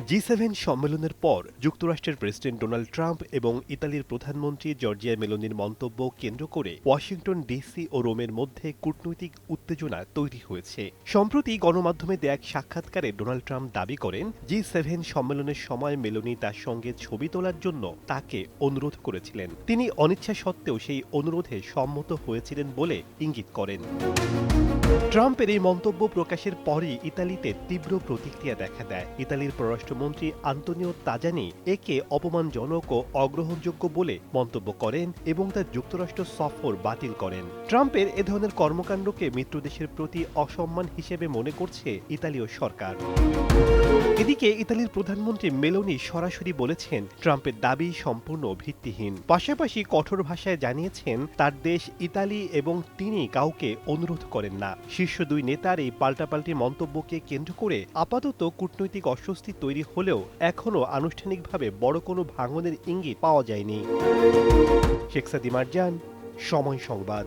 জি7 সম্মেলনের পর যুক্তরাষ্ট্রের প্রেসিডেন্ট ডোনাল্ড ট্রাম্প এবং ইতালির প্রধানমন্ত্রী জর্জিয়া মেলোনির মন্তব্য কেন্দ্র করে ওয়াশিংটন ডিসি ও রোমের মধ্যে কূটনৈতিক উত্তেজনা তৈরি হয়েছে। সম্প্রতি গণমাধ্যমে দেয়া এক সাক্ষাৎকারে ডোনাল্ড ট্রাম্প দাবি করেন, জি7 সম্মেলনের সময় মেলোনি তার সঙ্গে ছবি তোলার জন্য তাকে অনুরোধ করেছিলেন। তিনি অনিচ্ছা সত্ত্বেও সেই অনুরোধে সম্মত হয়েছিলেন বলে ইঙ্গিত করেন। ট্রাম্পের এই মন্তব্য প্রকাশের পরই ইতালিতে তীব্র প্রতিক্রিয়া দেখা দেয়। ইতালির পররাষ্ট্রমন্ত্রী আন্তোনিও তাজানি একে অপমানজনক ও অগ্রহণযোগ্য বলে মন্তব্য করেন এবং তার যুক্তরাষ্ট্র সফর বাতিল করেন। ট্রাম্পের এ ধরনের কর্মকাণ্ডকে মিত্রদেশের প্রতি অসম্মান হিসেবে মনে করছে ইতালীয় সরকার। এদিকে ইতালির প্রধানমন্ত্রী মেলোনি সরাসরি বলেছেন, ট্রাম্পের দাবি সম্পূর্ণ ভিত্তিহীন। পাশাপাশি কঠোর ভাষায় জানিয়েছেন, তার দেশ ইতালি এবং তিনি কাউকে অনুরোধ করেন না। শীর্ষ দুই নেতার এই পাল্টাপাল্টি মন্তব্যকে কেন্দ্র করে আপাতত কূটনৈতিক অস্বস্তি তৈরি হলেও এখনও আনুষ্ঠানিকভাবে বড় কোনো ভাঙনের ইঙ্গিত পাওয়া যায়নি। শেখ সাদি মারজান, সময় সংবাদ।